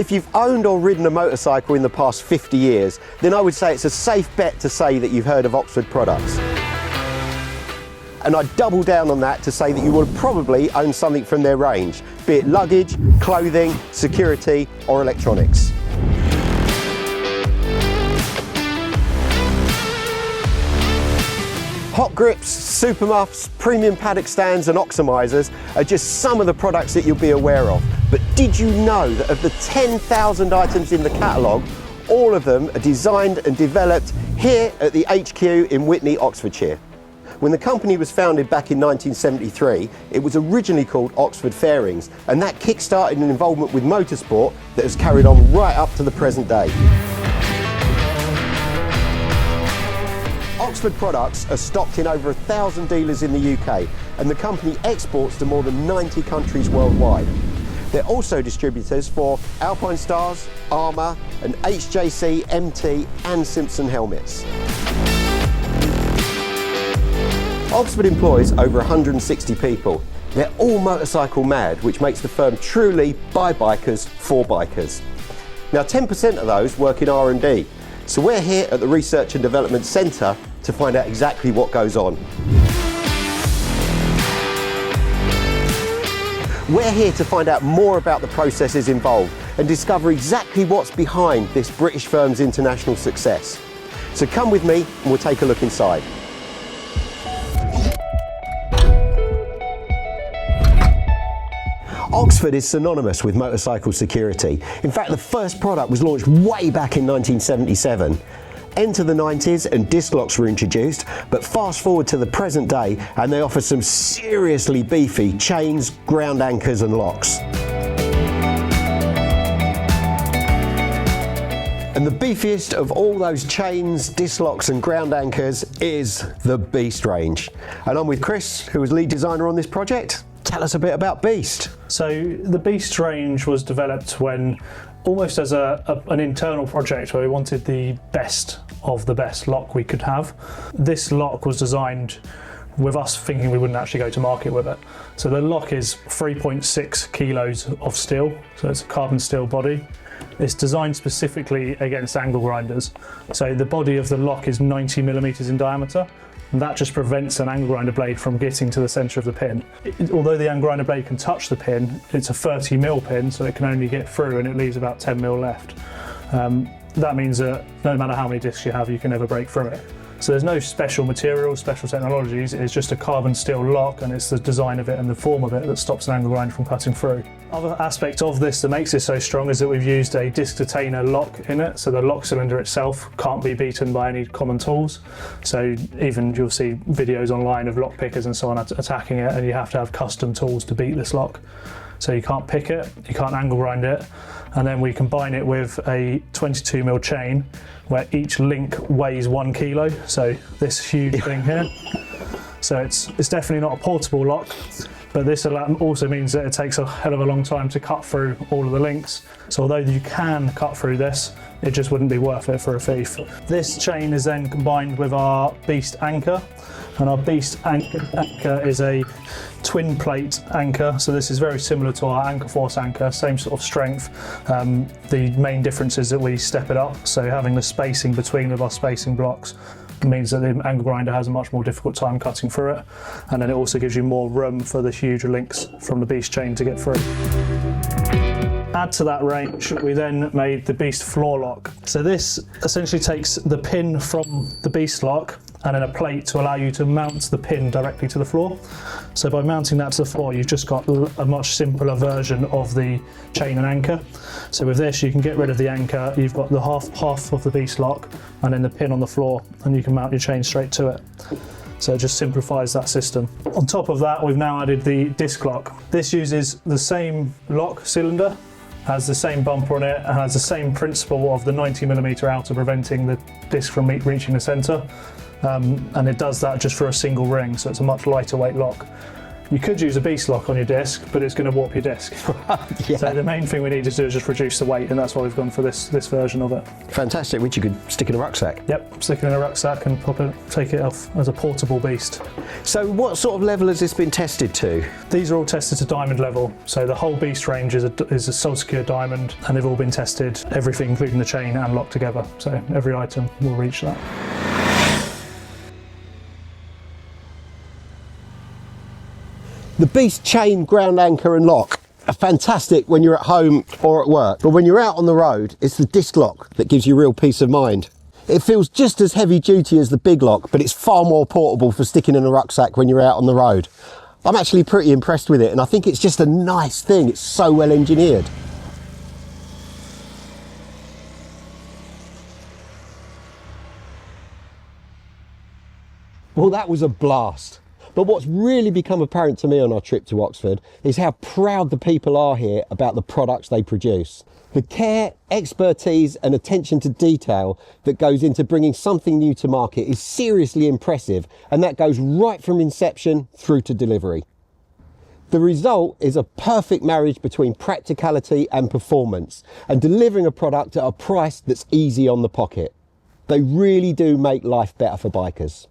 If you've owned or ridden a motorcycle in the past 50 years, then I would say it's a safe bet to say that you've heard of Oxford products. And I'd double down on that to say that you will probably own something from their range, be it luggage, clothing, security or electronics. Hot grips, super muffs, premium paddock stands and oxomizers are just some of the products that you'll be aware of. But did you know that of the 10,000 items in the catalogue, all of them are designed and developed here at the HQ in Witney, Oxfordshire? When the company was founded back in 1973, it was originally called Oxford Fairings, and that kick-started an involvement with motorsport that has carried on right up to the present day. Oxford products are stocked in over 1,000 dealers in the UK, and the company exports to more than 90 countries worldwide. They're also distributors for Alpine Stars, Armour and HJC, MT and Simpson helmets. Oxford employs over 160 people. They're all motorcycle mad, which makes the firm truly by bikers for bikers. Now 10% of those work in R&D, so we're here at the Research and Development Centre to find out exactly what goes on. We're here to find out more about the processes involved and discover exactly what's behind this British firm's international success. So come with me and we'll take a look inside. Oxford is synonymous with motorcycle security. In fact, the first product was launched way back in 1977. Enter the 90s and disc locks were introduced, but fast forward to the present day and they offer some seriously beefy chains, ground anchors and locks. And the beefiest of all those chains, disc locks and ground anchors is the Beast range. And I'm with Chris, who was lead designer on this project. Tell us a bit about Beast. So the Beast range was developed when, almost as an internal project where we wanted the best of the best lock we could have. This lock was designed with us thinking we wouldn't actually go to market with it. So the lock is 3.6 kilos of steel, so it's a carbon steel body. It's designed specifically against angle grinders. So the body of the lock is 90 millimeters in diameter, and that just prevents an angle grinder blade from getting to the center of the pin. Although the angle grinder blade can touch the pin, it's a 30 mil pin, so it can only get through and it leaves about 10 mil left. That means that no matter how many discs you have, you can never break through it. So there's no special materials, special technologies, it's just a carbon steel lock, and it's the design of it and the form of it that stops an angle grinder from cutting through. Other aspect of this that makes it so strong is that we've used a disc detainer lock in it, so the lock cylinder itself can't be beaten by any common tools. So even you'll see videos online of lock pickers and so on attacking it, and you have to have custom tools to beat this lock. So you can't pick it, you can't angle grind it, and then we combine it with a 22 mil chain where each link weighs 1 kilo. So this huge thing here. So it's definitely not a portable lock, but this also means that it takes a hell of a long time to cut through all of the links. So although you can cut through this, it just wouldn't be worth it for a thief. This chain is then combined with our Beast anchor, and our Beast anchor is a twin plate anchor. So this is very similar to our Anchor Force anchor, same sort of strength. The main difference is that we step it up, so having the spacing between of our spacing blocks means that the angle grinder has a much more difficult time cutting through it, and then it also gives you more room for the huge links from the Beast chain to get through. Add to that range, we then made the Beast floor lock. So this essentially takes the pin from the Beast lock and then a plate to allow you to mount the pin directly to the floor. So by mounting that to the floor, you've just got a much simpler version of the chain and anchor. So with this, you can get rid of the anchor, you've got the half of the Beast lock and then the pin on the floor, and you can mount your chain straight to it. So it just simplifies that system. On top of that, we've now added the disc lock. This uses the same lock cylinder, has the same bumper on it, and has the same principle of the 90mm outer preventing the disc from reaching the center. And it does that just for a single ring, so it's a much lighter weight lock. You could use a beast lock on your disc, but it's going to warp your disc. Yeah. So the main thing we need to do is just reduce the weight, and that's why we've gone for this version of it. Fantastic, which you could stick in a rucksack. Yep, stick it in a rucksack and take it off as a portable beast. So what sort of level has this been tested to? These are all tested to diamond level, so the whole beast range is a sole secure diamond, and they've all been tested, everything including the chain and lock together, so every item will reach that. The Beast chain, ground anchor and lock are fantastic when you're at home or at work, but when you're out on the road, it's the disc lock that gives you real peace of mind. It feels just as heavy duty as the big lock, but it's far more portable for sticking in a rucksack when you're out on the road. I'm actually pretty impressed with it, and I think it's just a nice thing. It's so well engineered. Well, that was a blast. But what's really become apparent to me on our trip to Oxford is how proud the people are here about the products they produce. The care, expertise and attention to detail that goes into bringing something new to market is seriously impressive, and that goes right from inception through to delivery. The result is a perfect marriage between practicality and performance, and delivering a product at a price that's easy on the pocket. They really do make life better for bikers.